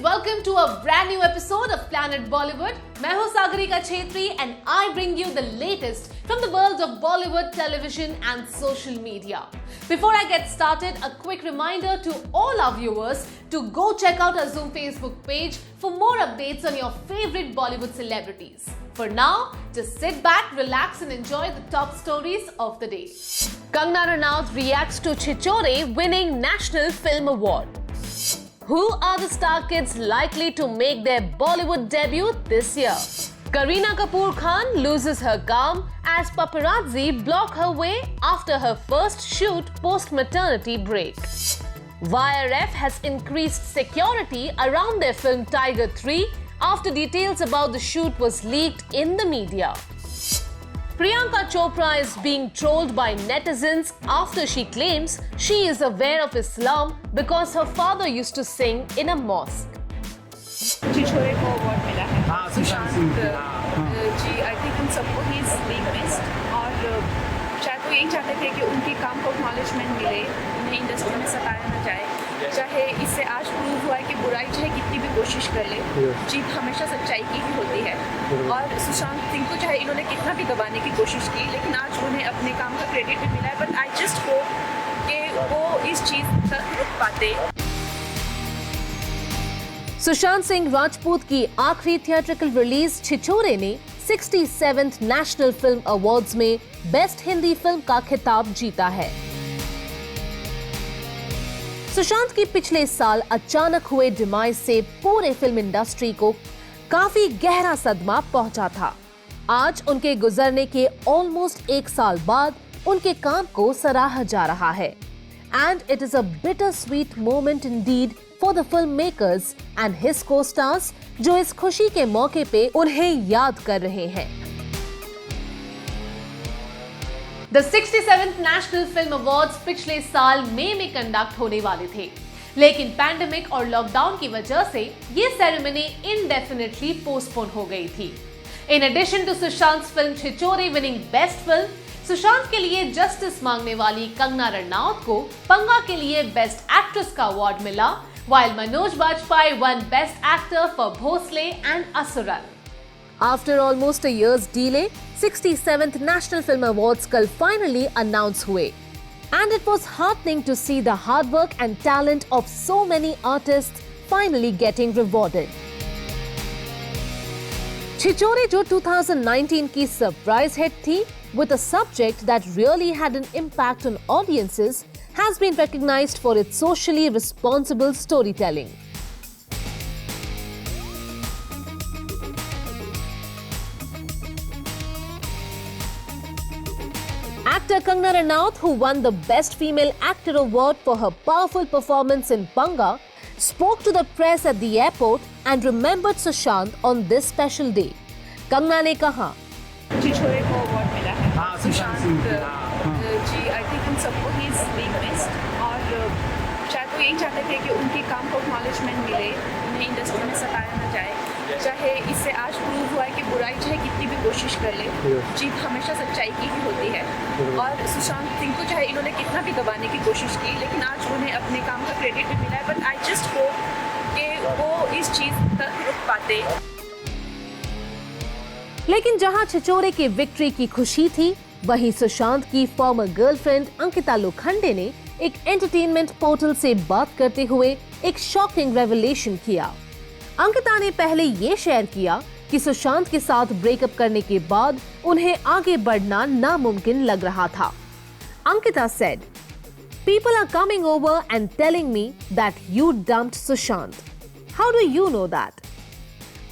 welcome to a brand new episode of Planet Bollywood. मैं हूँ Sagarika Chhetri and I bring you the latest from the world of Bollywood, television and social media. Before I get started, a quick reminder to all our viewers to go check out our Zoom Facebook page for more updates on your favorite Bollywood celebrities. For now, just sit back, relax and enjoy the top stories of the day. Kangana Ranaut reacts to Chichore winning National Film Award. Who are the star kids likely to make their Bollywood debut this year? Kareena Kapoor Khan loses her calm as paparazzi block her way after her first shoot post-maternity break. YRF has increased security around their film Tiger 3 after details about the shoot was leaked in the media. Priyanka Chopra is being trolled by netizens after she claims she is aware of Islam because her father used to sing in a mosque. छिछोरे को award मिला है सुशांत जी। I think उन सबको he is being missed और शायद वो यही चाहते थे कि उनके काम को एक्नॉलेजमेंट मिले, उन्हें इंडस्ट्री में सताया ना जाए। चाहे इससे आज प्रूव हुआ है कि बुराई चाहे कितनी भी कोशिश कर ले, जीत हमेशा सच्चाई की ही होती है। और सुशांत सिंह को चाहे इन्होंने कितना भी दबाने की कोशिश की, लेकिन आज उन्हें अपने काम का क्रेडिट भी मिला है। बट आई जस्ट होप कि वो इस चीज़ तक रुक पाते। सुशांत सिंह राजपूत की आखिरी थिएट्रिकल रिलीज छिछोरे ने 67th नेशनल फिल्म अवार्ड्स में बेस्ट हिंदी फिल्म का खिताब जीता है। सुशांत की पिछले साल अचानक हुए डिमाइज से पूरे फिल्म इंडस्ट्री को काफी गहरा सदमा पहुंचा था। आज उनके गुजरने के ऑलमोस्ट 1 साल बाद उनके काम को सराहा जा रहा है। And it is a bitter sweet moment Indeed for the film makers and his को-स्टार्स जो इस खुशी के मौके पे उन्हें याद कर रहे हैं। The 67th national film awards पिछले साल मई में कंडक्ट होने वाले थे, लेकिन पैंडेमिक और लॉकडाउन की वजह से ये सेरेमनी इंडेफिनिटली पोस्टपोन हो गई थी। In addition to Sushant film Chhichhore winning best film, Sushant के लिए जस्टिस मांगने वाली कंगना रनौत को पंगा के लिए बेस्ट एक्ट्रेस का अवार्ड मिला, while Manoj Bajpayee won Best Actor for Bhosle and Asuran. After almost a year's delay, 67th National Film Awards कल finally announce हुए, and it was heartening to see the hard work and talent of so many artists finally getting rewarded. छिछोरे जो 2019 की surprise hit थी, with a subject that really had an impact on audiences, has been recognized for its socially responsible storytelling. Actor Kangana Ranaut, who won the Best Female Actor Award for her powerful performance in Panga, spoke to the press at the airport and remembered Sushant on this special day. Kangana ने कहा, छिछोरे को award मिला है सुशांत जी। I think उन सबको he is being missed और शायद वो यही चाहते थे कि उनके काम को एक्नॉलेजमेंट मिले, उन्हें इंडस्ट्री में सताया ना जाए। चाहे इससे आज प्रूव हुआ है कि बुराई चाहे कितनी भी कोशिश कर ले, जीत हमेशा सच्चाई की ही होती है। और सुशांत सिंह को चाहे इन्होंने कितना भी दबाने की कोशिश की, लेकिन आज उन्हें अपने काम का क्रेडिट भी मिला है। बट आई जस्ट होप कि वो इस चीज़ तक रुक पाते। लेकिन जहां छिछोरे की विक्ट्री की खुशी थी, वहीं सुशांत की फॉर्मर गर्लफ्रेंड अंकिता लोखंडे ने एक एंटरटेनमेंट पोर्टल से बात करते हुए एक शॉकिंग रेवलेशन किया। अंकिता ने पहले ये शेयर किया कि सुशांत के साथ ब्रेकअप करने के बाद उन्हें आगे बढ़ना नामुमकिन लग रहा था। Ankita said, "People are coming over and telling me that you dumped Sushant. How do you know that?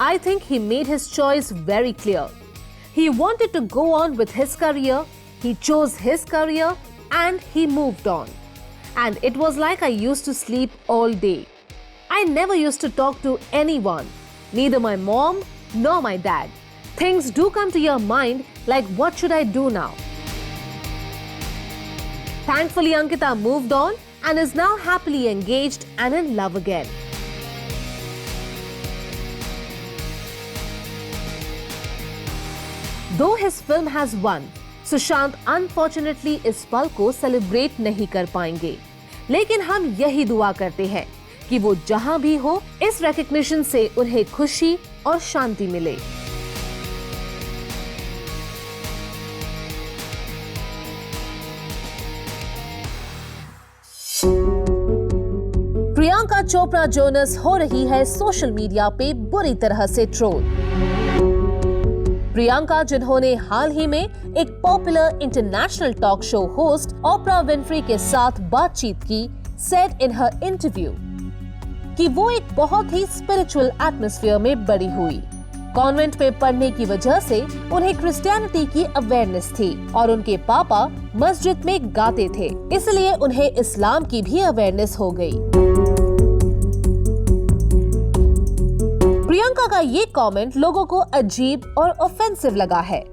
I think he made his choice very clear. He wanted to go on with his career, he chose his career and he moved on. And it was like I used to sleep all day. I never used to talk to anyone, neither my mom nor my dad. Things do come to your mind like what should I do now?" Thankfully, Ankita moved on and is now happily engaged and in love again. Though his film has won, Sushant unfortunately इस पल को celebrate नहीं कर पाएंगे, लेकिन हम यही दुआ करते हैं कि वो जहां भी हो, इस रिकॉग्निशन से उन्हें खुशी और शांति मिले। प्रियंका चोपड़ा जोनस हो रही है सोशल मीडिया पे बुरी तरह से ट्रोल। प्रियंका, जिन्होंने हाल ही में एक popular international talk show host ओपरा विनफ्री के साथ बातचीत की, said in her interview कि वो एक बहुत ही स्पिरिचुअल एटमॉस्फेयर में बड़ी हुई। कॉन्वेंट में पढ़ने की वजह से उन्हें क्रिश्चियनिटी की अवेयरनेस थी और उनके पापा मस्जिद में गाते थे, इसलिए उन्हें इस्लाम की भी अवेयरनेस हो गई। प्रियंका का ये कमेंट लोगों को अजीब और ऑफेंसिव लगा है,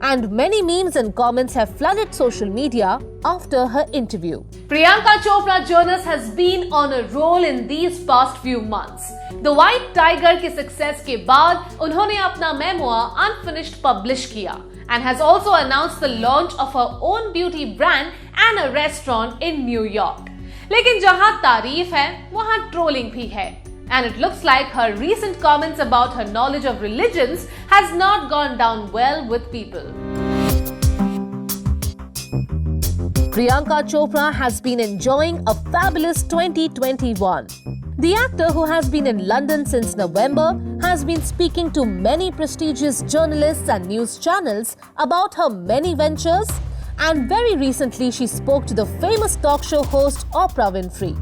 and many memes and comments have flooded social media after her interview. Priyanka Chopra Jonas has been on a roll in these past few months. The White Tiger के success के बाद उन्होंने अपना memoir Unfinished publish किया and has also announced the launch of her own beauty brand and a restaurant in New York. लेकिन जहां तारीफ है, वहां ट्रोलिंग भी है. And it looks like her recent comments about her knowledge of religions has not gone down well with people. Priyanka Chopra has been enjoying a fabulous 2021. The actor, who has been in London since November, has been speaking to many prestigious journalists and news channels about her many ventures, and very recently she spoke to the famous talk show host Oprah Winfrey.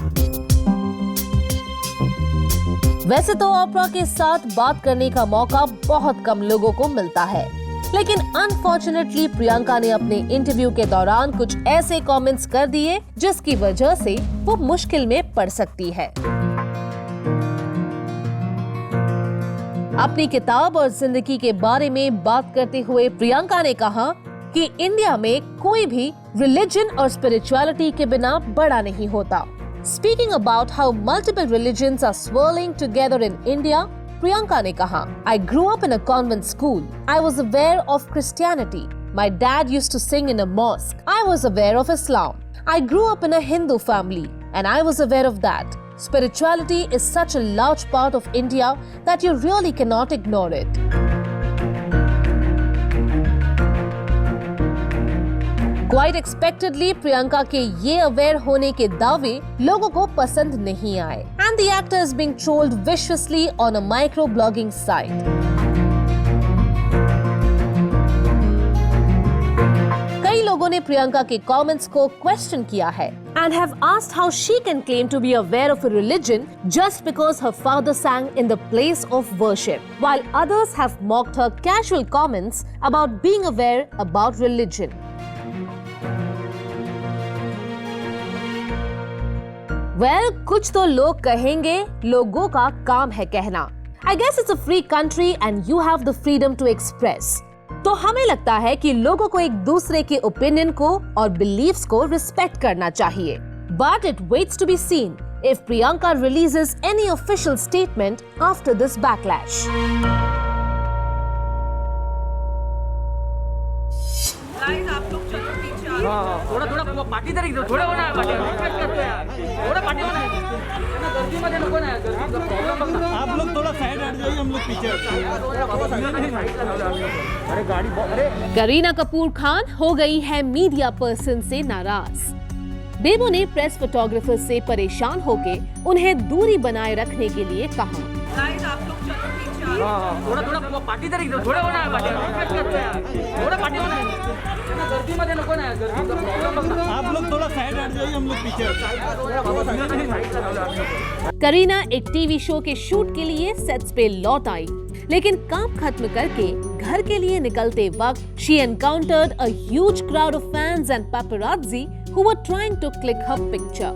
वैसे तो ओपरा के साथ बात करने का मौका बहुत कम लोगों को मिलता है, लेकिन अनफॉर्चुनेटली प्रियंका ने अपने इंटरव्यू के दौरान कुछ ऐसे कमेंट्स कर दिए जिसकी वजह से वो मुश्किल में पड़ सकती है। अपनी किताब और जिंदगी के बारे में बात करते हुए प्रियंका ने कहा कि इंडिया में कोई भी रिलीजन और स्पिरिचुअलिटी के बिना बड़ा नहीं होता। Speaking about how multiple religions are swirling together in India, Priyanka ने कहा, I grew up in a convent school. I was aware of Christianity. My dad used to sing in a mosque. I was aware of Islam. I grew up in a Hindu family and I was aware of that. Spirituality is such a large part of India that you really cannot ignore it. Quite expectedly, Priyanka के ये aware होने के दावे लोगों को पसंद नहीं आए, and the actor is being trolled viciously on a microblogging site. कई लोगों ने प्रियंका के कमेंट्स को क्वेश्चन किया है and have asked how she can claim to be aware of a religion just because her father sang in the place of worship, while others have mocked her casual comments about being aware about religion. Well, कुछ तो लोग कहेंगे, लोगों का काम है कहना. I guess it's a free country and you have the freedom to express. तो हमें लगता है कि लोगों को एक दूसरे के ओपिनियन को और बिलीफ्स को रिस्पेक्ट करना चाहिए. But it waits to be seen if Priyanka releases any official statement after this backlash. Guys, आप लोग चलो पीछे आ जाओ. थोड़ा पार्टी तरीके से थोड़ा होना है थोड़ा पार्टी होना है ना, गर्दी मध्ये नको ना, गर्दी प्रॉब्लम बघ ना. आप लोग थोड़ा साइड हट जाइए, हम लोग पीछे अरे गाड़ी अरे. करीना कपूर खान हो गई है मीडिया पर्सन से नाराज. बेबो ने प्रेस फोटोग्राफर से परेशान होके उन्हें दूरी बनाए रखने के लिए कहा. Guys, आप लोग चलो पीछे आ जाओ. थोड़ा पार्टी तरीके से थोड़ा होना है थोड़ा पार्टी होना है ना, गर्दी मध्ये नको ना, गर्दी प्रॉब्लम बघ ना. आप लोग थोड़ा साइड हट जाइए, हम लोग पीछे करीना एक टीवी शो के शूट के लिए सेट्स पे लौट आई, लेकिन काम खत्म करके घर के लिए निकलते वक्त she encountered a huge crowd of fans and paparazzi who were trying to click her picture.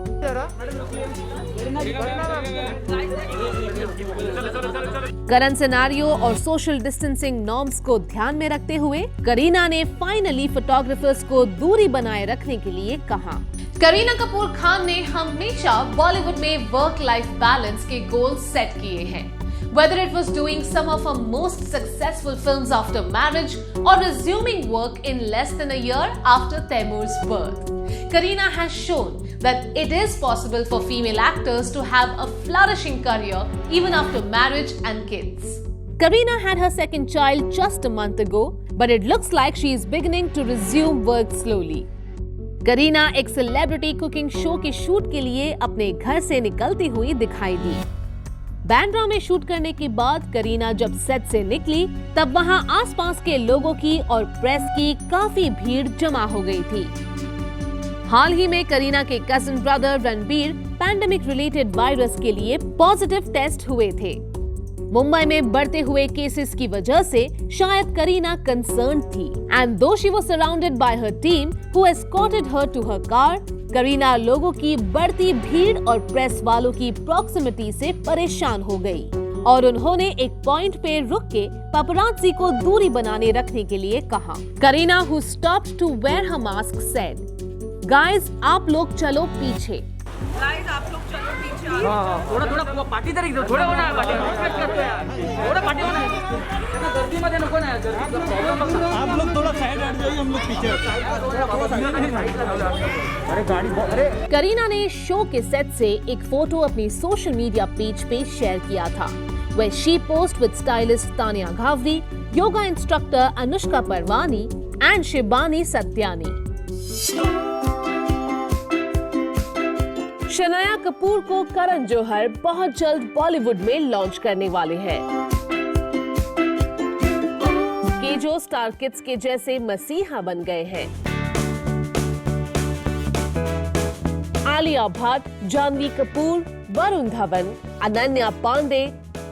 Current scenario और सोशल डिस्टेंसिंग नॉर्म्स को ध्यान में रखते हुए करीना ने फाइनली फोटोग्राफर्स को दूरी बनाए रखने के लिए कहा. करीना कपूर खान ने हमेशा बॉलीवुड में वर्क लाइफ बैलेंस के गोल सेट किए हैं. Whether it was doing some of her most successful films after marriage or resuming work in less than a year after Taimur's birth, Kareena has shown that it is possible for female actors to have a flourishing career even after marriage and kids. Kareena had her second child just a month ago, but it looks like she is beginning to resume work slowly. Kareena एक celebrity cooking show के shoot के लिए अपने घर से निकलती हुई दिखाई दी। बैंड्रा में शूट करने के बाद करीना जब सेट से निकली तब वहां आसपास के लोगों की और प्रेस की काफी भीड़ जमा हो गई थी। हाल ही में करीना के cousin brother Ranbir pandemic related virus के लिए पॉजिटिव टेस्ट हुए थे। मुंबई में बढ़ते हुए केसेस की वजह से शायद करीना कंसर्न थी, and though she was surrounded by her team who escorted her to her car, Kareena लोगों की बढ़ती भीड़ और प्रेस वालों की प्रॉक्सिमिटी से परेशान हो गई और उन्होंने एक पॉइंट पे रुक के पापरात्जी को दूरी बनाने रखने के लिए कहा। Kareena who stopped to wear her mask said, guys आप लोग चलो पीछे। गाइस आप लोग चलो पीछे। थोड़ा पाठी तरी थोडं होणार पाठी रिक्वेस्ट करतो यार थोडं पाठी होणार त्यांना गर्दीमध्ये नको ना गर्दीचा प्रॉब्लेम बघ आप लोग थोड़ा साइड हट जाइए, हम लोग पीछे। अरे गाड़ी अरे करीना ने शो के सेट से एक फोटो अपनी सोशल मीडिया पेज पे शेयर किया था, where she posed with stylist Tanya Ghavri, yoga instructor Anushka Parwani and Shibani Satyani. Shanaya Kapoor को करण जौहर बहुत जल्द बॉलीवुड में लॉन्च करने वाले हैं। के जो स्टार किड्स के जैसे मसीहा बन गए हैं। आलिया भट्ट, जानवी कपूर, वरुण धवन, अनन्या पांडे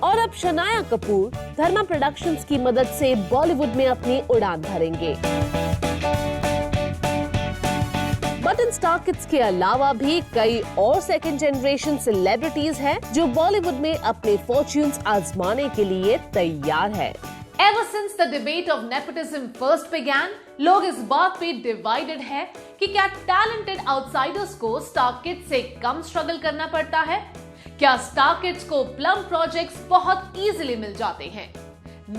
और अब शनाया कपूर धर्मा प्रोडक्शंस की मदद से बॉलीवुड में अपनी उड़ान भरेंगे। बट इन स्टार किड्स के अलावा भी कई और सेकंड जनरेशन सेलिब्रिटीज हैं जो बॉलीवुड में अपने फॉर्च्यून्स आजमाने के लिए तैयार है। Ever since the debate of nepotism first began, लोग इस बात पे डिवाइडेड है कि क्या टैलेंटेड आउटसाइडर्स को स्टार किड्स से कम स्ट्रगल करना पड़ता है? क्या स्टार किड्स को प्लम प्रोजेक्ट्स बहुत इजीली मिल जाते हैं?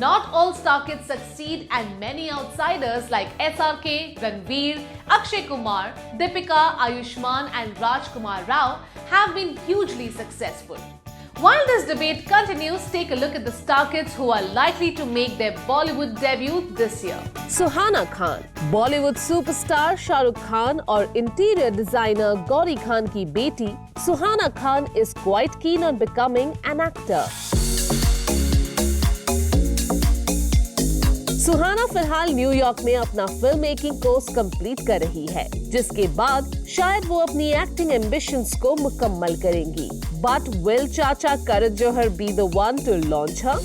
Not all star kids succeed, and many outsiders like SRK, Ranveer, Akshay Kumar, Deepika, Ayushmann and Rajkumar Rao have been hugely successful. While this debate continues, take a look at the star kids who are likely to make their Bollywood debut this year. Suhana Khan, Bollywood superstar Shah Rukh Khan और interior designer Gauri Khan की बेटी Suhana Khan is quite keen on becoming an actor. सुहाना फिलहाल New York में अपना film making course complete कर रही है, जिसके बाद शायद वो अपनी एक्टिंग एम्बिशंस को मुकम्मल करेंगी। बट विल चाचा Karan Johar be the one to launch her?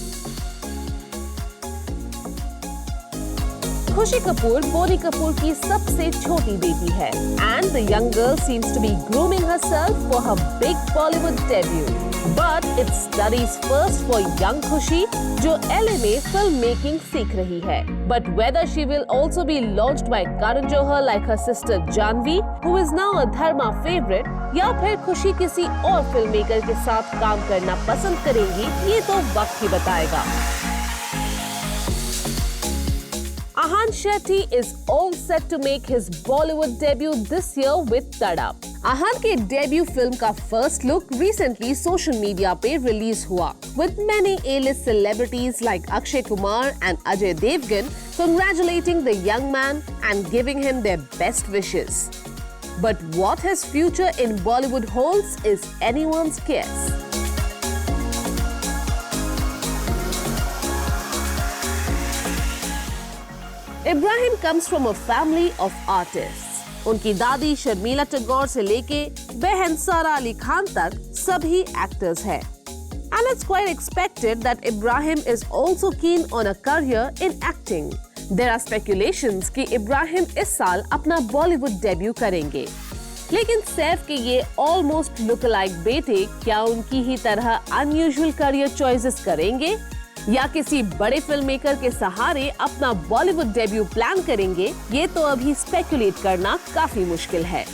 Khushi Kapoor Boney Kapoor की सबसे छोटी बेटी है, and the young girl seems to be grooming herself for her big Bollywood debut. But it's studies first for young खुशी जो LA में फिल्म मेकिंग सीख रही है। But whether she will also be launched by Karan Johar like her sister Janvi, who is now a Dharma favorite, या फिर खुशी किसी और फिल्म मेकर के साथ काम करना पसंद करेंगी, ये तो वक्त ही बताएगा। Ahan Shetty is all set to make his Bollywood debut this year with Tadap. आहान के डेब्यू फिल्म का first look recently social media पे रिलीज हुआ, with many A-list celebrities like Akshay Kumar and Ajay Devgan congratulating the young man and giving him their best wishes. But what his future in Bollywood holds is anyone's guess. Ibrahim comes from a family of artists. उनकी दादी शर्मिला टैगोर से लेके बहन सारा अली खान तक सभी actors हैं। And it's quite expected that Ibrahim is also keen on a career in acting. There are speculations कि इब्राहिम इस साल अपना बॉलीवुड डेब्यू करेंगे। लेकिन सैफ के ये ऑलमोस्ट लुक अलाइक बेटे क्या उनकी ही तरह अनयूजुअल करियर चॉइसेस करेंगे या किसी बड़े फिल्म मेकर के सहारे अपना बॉलीवुड डेब्यू प्लान करेंगे, ये तो अभी स्पेकुलेट करना काफी मुश्किल है।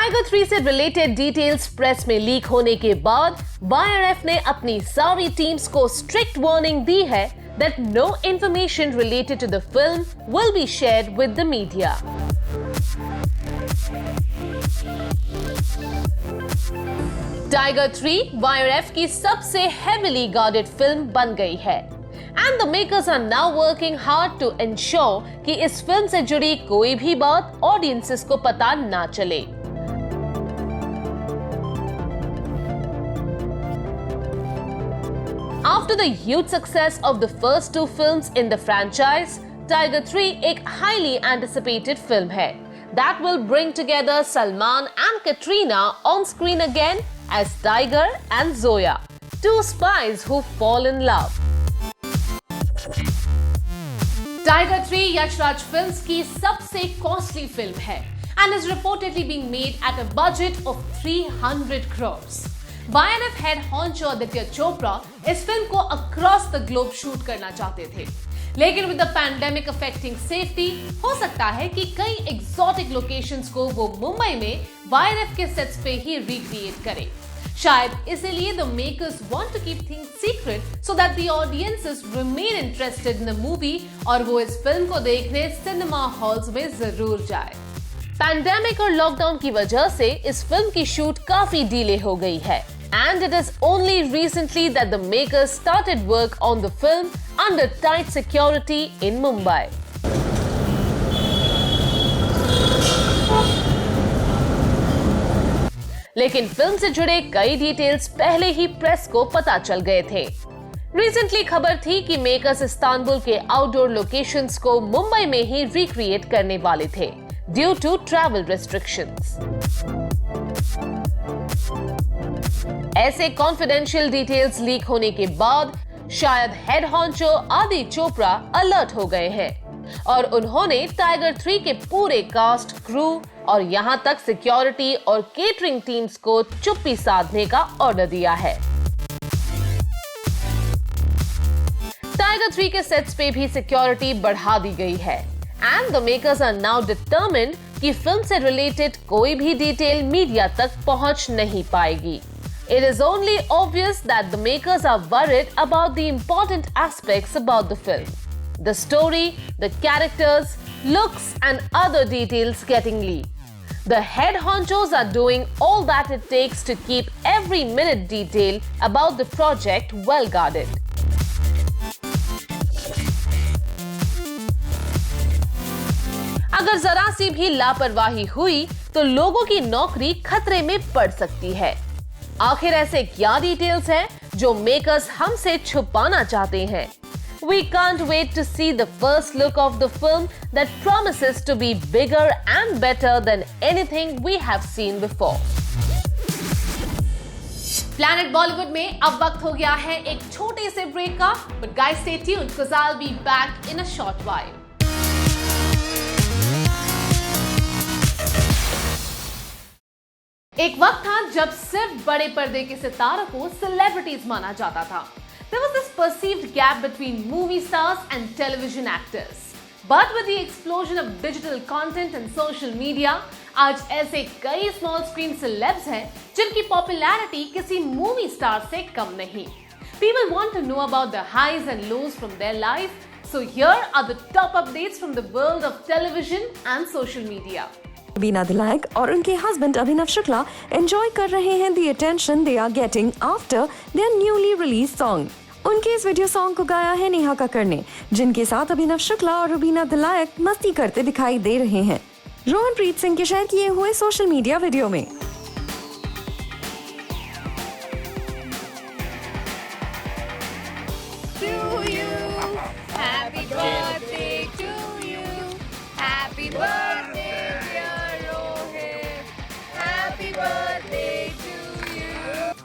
टाइगर 3 से रिलेटेड डिटेल्स प्रेस में लीक होने के बाद YRF ने अपनी सारी टीम्स को स्ट्रिक्ट वार्निंग दी है that no information related to the film will be shared with the media. Tiger 3 YRF की सबसे heavily guarded film बन गई है and the makers are now working hard to ensure कि इस फिल्म से जुड़ी कोई भी बात audiences को पता ना चले। After the huge success of the first two films in the franchise, Tiger 3 एक highly anticipated film है that will bring together Salman and Katrina on screen again as Tiger and Zoya, two spies who fall in love. Tiger 3 Yash Raj Films की सबसे costly film है and is reportedly being made at a budget of 300 crores. YRF head honcho Aditya Chopra इस film को across the globe shoot करना चाहते थे, लेकिन with the pandemic affecting safety हो सकता है कि कई exotic locations को वो मुंबई में YRF के सेट्स पे ही recreate करें। शायद इसीलिए the makers want to keep things secret so that the audiences remain interested in the movie और वो इस फिल्म को देखने सिनेमा हॉल्स में जरूर जाए। पैंडेमिक और लॉकडाउन की वजह से इस फिल्म की शूट काफी डिले हो गई है and it is only recently that the makers started work on the film under tight security in Mumbai. लेकिन फिल्म से जुड़े कई डिटेल्स पहले ही प्रेस को पता चल गए थे। रिसेंटली खबर थी कि मेकर्स इस्तांबुल के आउटडोर लोकेशंस को मुंबई में ही रिक्रिएट करने वाले थे ड्यू टू ट्रैवल रिस्ट्रिक्शंस। ऐसे कॉन्फिडेंशियल डिटेल्स लीक होने के बाद शायद हेड हॉन्चो आदि चोपड़ा अलर्ट हो गए हैं और उन्होंने टाइगर 3 के पूरे कास्ट, क्रू और यहां तक सिक्योरिटी और केटरिंग टीम्स को चुप्पी साधने का ऑर्डर दिया है। टाइगर 3 के सेट्स पे भी सिक्योरिटी बढ़ा दी गई है and the makers are now determined कि फिल्म से रिलेटेड कोई भी डिटेल मीडिया तक पहुंच नहीं पाएगी। It is only obvious that the makers are worried about the important aspects about the film. The story, the characters, looks and other details getting leaked. The head honchos are doing all that it takes to keep every minute detail about the project well guarded. अगर जरा सी भी लापरवाही हुई तो लोगों की नौकरी खतरे में पड़ सकती है। आखिर ऐसे क्या डिटेल्स हैं जो मेकर्स हमसे छुपाना चाहते हैं? We can't wait to see the first look of the film that promises to be bigger and better than anything we have seen before. Planet Bollywood में अब वक्त हो गया है एक छोटे से ब्रेक का, but guys stay tuned because I'll be back in a short while. एक वक्त था जब सिर्फ बड़े पर्दे के सितारों को सेलिब्रिटीज माना जाता था। There was this perceived gap between movie stars and television actors. But with the explosion of digital content and social media, आज ऐसे कई small screen celebs हैं जिनकी popularity किसी movie star से कम नहीं। People want to know about the highs and lows from their life. So here are the top updates from the world of television and social media. Rubina Dilaik और उनके husband Abhinav Shukla enjoy कर रहे हैं the attention they are getting after their newly release song. उनके इस video song को गाया है नेहा कक्कड़ ने, जिनके साथ अभिनव शुक्ला और रुबीना दिलायक मस्ती करते दिखाई दे रहे हैं रोहनप्रीत सिंह के शेयर किए हुए सोशल मीडिया वीडियो में।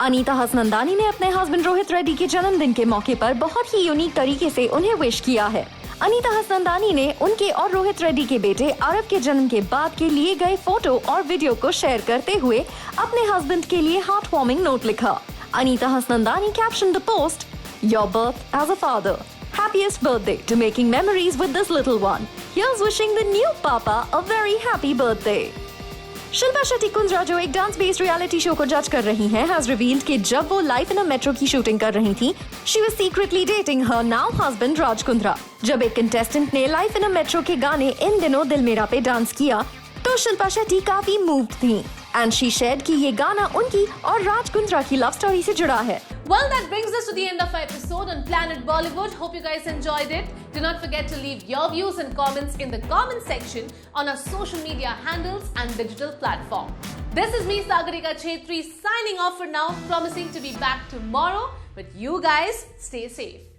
अनीता हसनंदानी ने अपने हस्बैंड रोहित रेड्डी के जन्मदिन के मौके पर बहुत ही यूनिक तरीके से उन्हें विश किया है। अनीता हसनंदानी ने उनके और रोहित रेड्डी के बेटे आरव के जन्म के बाद के लिए गए फोटो और वीडियो को शेयर करते हुए अपने हस्बैंड के लिए हार्ट वार्मिंग नोट लिखा। Anita Hasnandani caption the post, your birth as a father, happiest birthday to making memories with this little one. Here's wishing the new papa a very happy birthday. Shilpa Shetty Kundra, जो एक dance based reality show को जज कर रही हैं, has revealed कि जब वो लाइफ इन अ मेट्रो की शूटिंग कर रही थी, she was secretly dating her now husband Raj Kundra. जब एक कंटेस्टेंट ने लाइफ इन अ मेट्रो के गाने इन दिनों दिल मेरा पे डांस किया, तो शिल्पा शेट्टी काफी मूव्ड थी एंड शी शेयर्ड कि ये गाना उनकी और राज कुंद्रा की लव स्टोरी से जुड़ा है। Well, that brings us to the end of our episode on Planet Bollywood. Hope you guys enjoyed it. Do not forget to leave your views and comments in the comment section on our social media handles and digital platform. This is me, Sagarika Chhetri, signing off for now, promising to be back tomorrow. But you guys, stay safe.